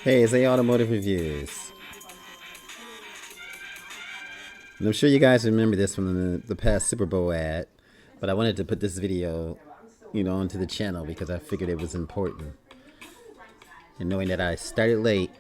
Hey, it's A Automotive Reviews. And I'm sure you guys remember this from the past Super Bowl ad, but I wanted to put this video, onto the channel because I figured it was important. And knowing that I started late,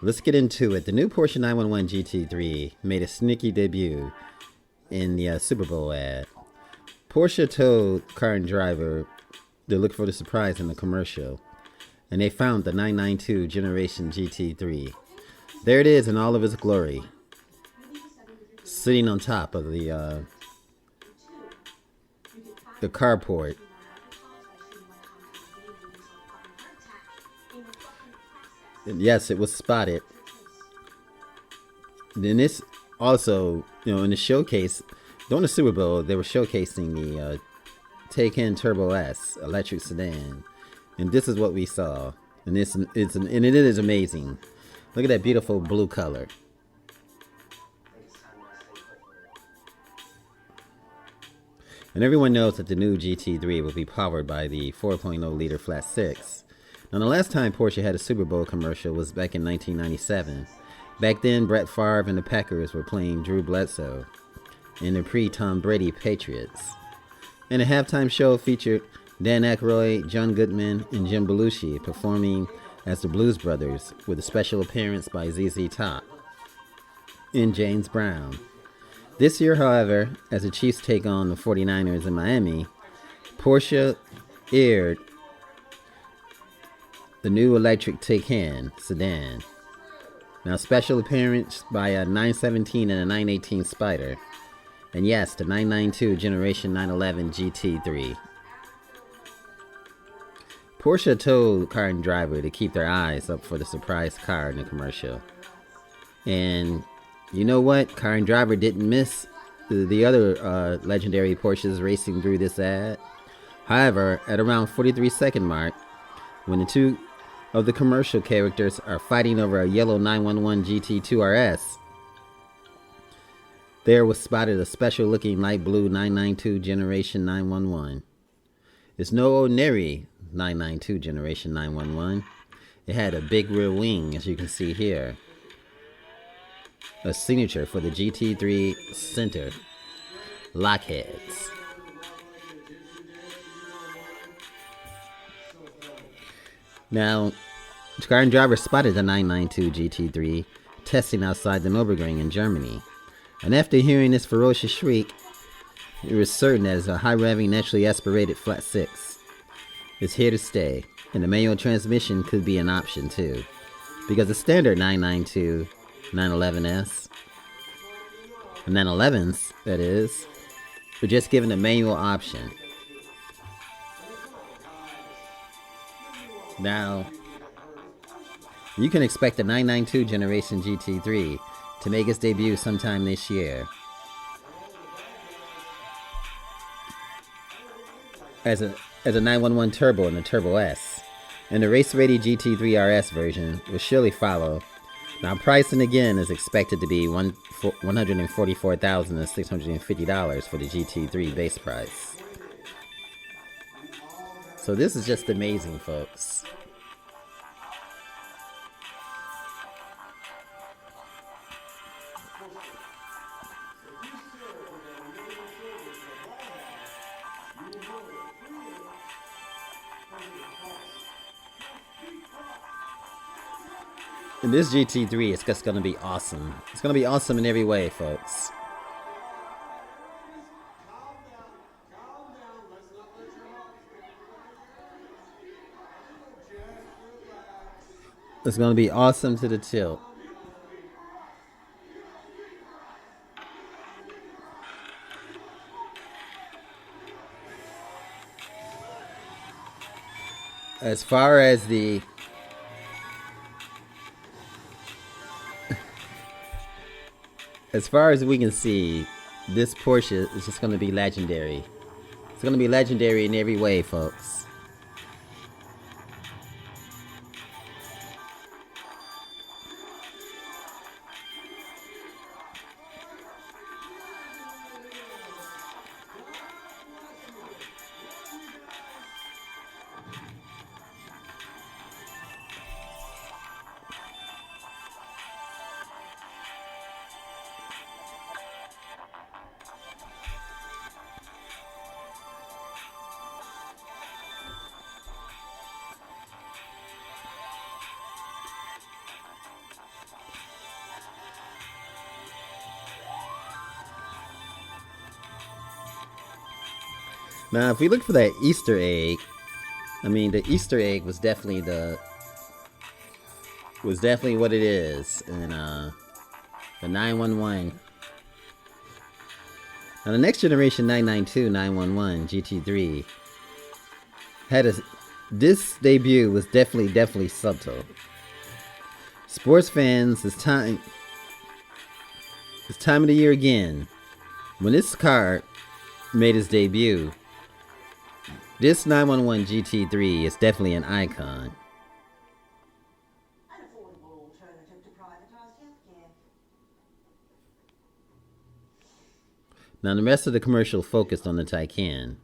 let's get into it. The new Porsche 911 GT3 made a sneaky debut in the Super Bowl ad. Porsche told car and driver to look for the surprise in the commercial, and they found the 992 Generation GT3. There it is in all of its glory, sitting on top of the carport. And yes, it was spotted. Then this also, in the showcase, during the Super Bowl, they were showcasing the Taycan Turbo S electric sedan, and this is what we saw. And it is amazing. Look at that beautiful blue color. And everyone knows that the new GT3 will be powered by the 4.0 liter flat six. Now, the last time Porsche had a Super Bowl commercial was back in 1997. Back then, Brett Favre and the Packers were playing Drew Bledsoe in the pre-Tom Brady Patriots. And the halftime show featured Dan Aykroyd, John Goodman, and Jim Belushi performing as the Blues Brothers, with a special appearance by ZZ Top and James Brown. This year, however, as the Chiefs take on the 49ers in Miami, Porsche aired the new electric Taycan sedan. Now, special appearance by a 917 and a 918 Spyder. And yes, the 992 Generation 911 GT3. Porsche told car and driver to keep their eyes up for the surprise car in the commercial. And you know what? Car and driver didn't miss the other legendary Porsches racing through this ad. However, at around 43-second mark, when the two of the commercial characters are fighting over a yellow 911 GT2 RS, there was spotted a special looking light blue 992 Generation 911. It's no ordinary 992 Generation 911. It had a big rear wing, as you can see here. A signature for the GT3 center lockheads. Now, the car and driver spotted the 992 GT3 testing outside the Nürburgring in Germany. And after hearing this ferocious shriek, it was certain that it's a high-revving, naturally aspirated flat six. It's here to stay, and the manual transmission could be an option too, because the standard 992 911S, the 911s, that is, were just given a manual option. Now, you can expect the 992 Generation GT3 to make its debut sometime this year as a 911 Turbo and the Turbo S, and the race-ready GT3 RS version will surely follow. Now, pricing again is expected to be $144,650 for the GT3 base price. So this is just amazing, folks. And this GT3 is just going to be awesome. It's going to be awesome in every way, folks. It's going to be awesome to the tilt. As far as the as far as we can see, this Porsche is just going to be legendary. It's going to be legendary in every way, folks. Now, if we look for that Easter egg, I mean, the Easter egg was definitely what it is, and the 911. Now, the next generation 992 911 GT3 this debut was definitely subtle. Sports fans, it's time of the year again. When this car made its debut, this 911 GT3 is definitely an icon. Now, the rest of the commercial focused on the Taycan.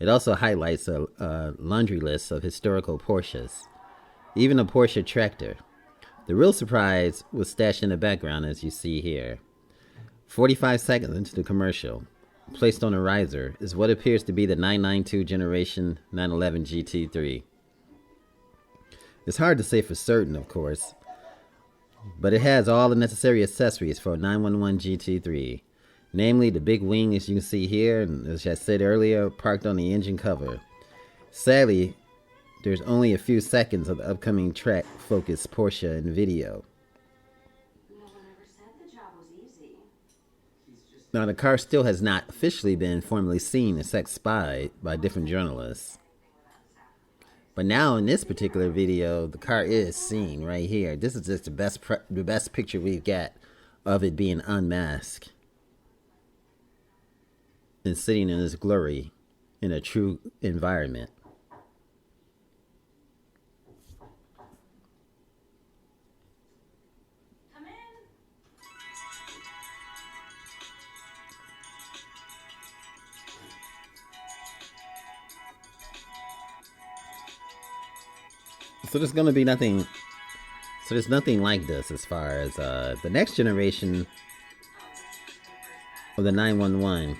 It also highlights a laundry list of historical Porsches, even a Porsche tractor. The real surprise was stashed in the background, as you see here. 45 seconds into the commercial, placed on a riser, is what appears to be the 992 generation 911 GT3. It's hard to say for certain, of course, but it has all the necessary accessories for a 911 GT3. Namely, the big wing, as you can see here, and as I said earlier, parked on the engine cover. Sadly, there's only a few seconds of the upcoming track-focused Porsche in video. Now, the car still has not officially been formally seen except spied by different journalists. But now, in this particular video, the car is seen right here. This is just the best picture we've got of it being unmasked and sitting in its glory in a true environment. Come in. So there's gonna be nothing. So there's nothing like this as far as the next generation of the 911.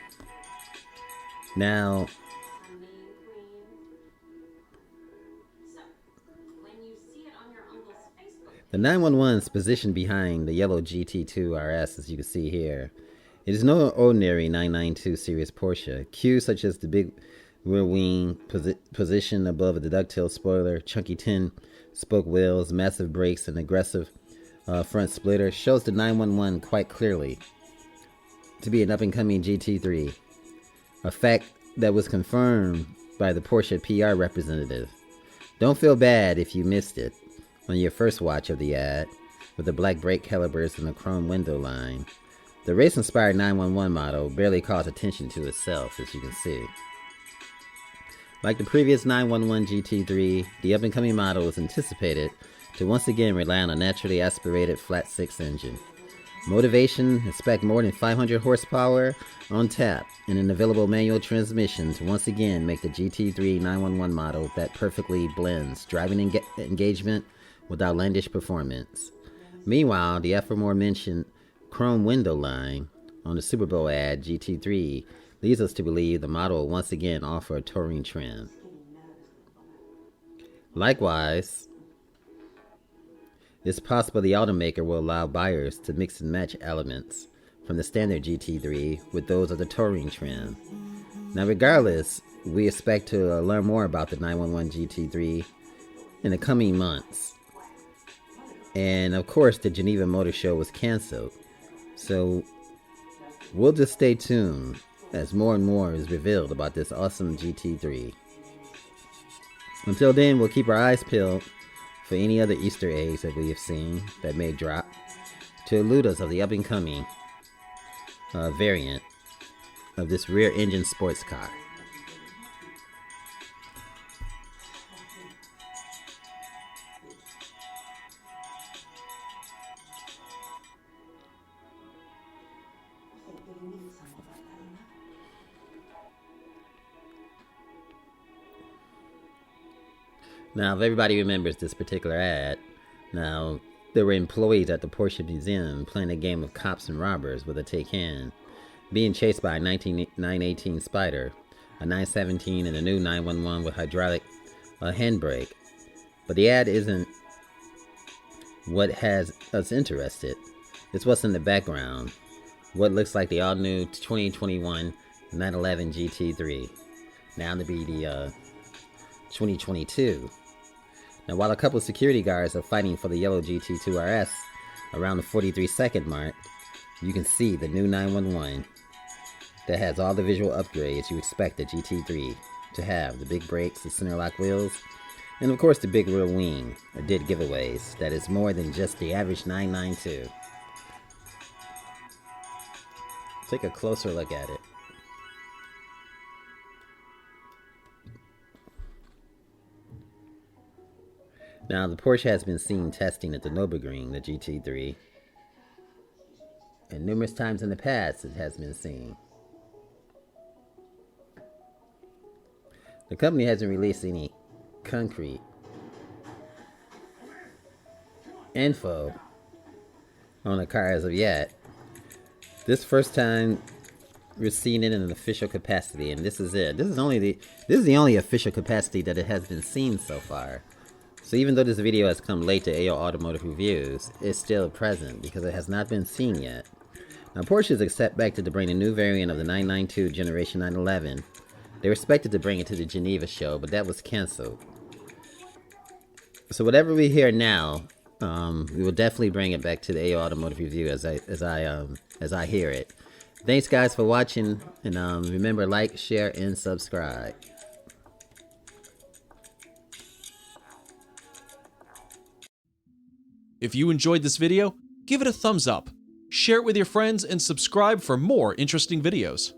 Now, the 911 is positioned behind the yellow GT2 RS, as you can see here. It is no ordinary 992 series Porsche. Cues such as the big rear wing position above a ducktail spoiler, chunky 10-spoke wheels, massive brakes, and aggressive front splitter shows the 911 quite clearly to be an up-and-coming GT3. A fact that was confirmed by the Porsche PR representative. Don't feel bad if you missed it on your first watch of the ad, with the black brake calipers and the chrome window line. The race-inspired 911 model barely calls attention to itself, as you can see. Like the previous 911 GT3, the up-and-coming model is anticipated to once again rely on a naturally aspirated flat-six engine. Motivation: expect more than 500 horsepower on tap and an available manual transmission to once again make the GT3 911 model that perfectly blends driving engagement with outlandish performance. Meanwhile, the aforementioned chrome window line on the Super Bowl ad GT3 leads us to believe the model will once again offer a touring trim. Likewise, it's possible the automaker will allow buyers to mix and match elements from the standard GT3 with those of the touring trim. Now, regardless, we expect to learn more about the 911 GT3 in the coming months. And of course, the Geneva Motor Show was canceled, so we'll just stay tuned as more and more is revealed about this awesome GT3. Until then, we'll keep our eyes peeled for any other Easter eggs that we have seen that may drop to elude us of the up-and-coming variant of this rear-engine sports car. Now, if everybody remembers this particular ad, now, there were employees at the Porsche Museum playing a game of cops and robbers with a Taycan, being chased by a 918 Spyder, a 917, and a new 911 with hydraulic handbrake. But the ad isn't what has us interested. It's what's in the background, what looks like the all-new 2021 911 GT3. now to be the 2022. Now, while a couple of security guards are fighting for the yellow GT2 RS around the 43-second mark, you can see the new 911 that has all the visual upgrades you expect the GT3 to have. The big brakes, the center lock wheels, and of course the big rear wing, or did giveaways, that is more than just the average 992. Take a closer look at it. Now, the Porsche has been seen testing at the Nürburgring, the GT3, and numerous times in the past it has been seen. The company hasn't released any concrete info on the car as of yet. This first time we're seeing it in an official capacity, and this is it. This is the only official capacity that it has been seen so far. So even though this video has come late to AO Automotive Reviews, it's still present because it has not been seen yet. Now, Porsche is expected to bring a new variant of the 992 Generation 911. They were expected to bring it to the Geneva show, but that was canceled. So whatever we hear now, we will definitely bring it back to the AO Automotive Review as I hear it. Thanks, guys, for watching, and remember, like, share, and subscribe. If you enjoyed this video, give it a thumbs up, share it with your friends, and subscribe for more interesting videos.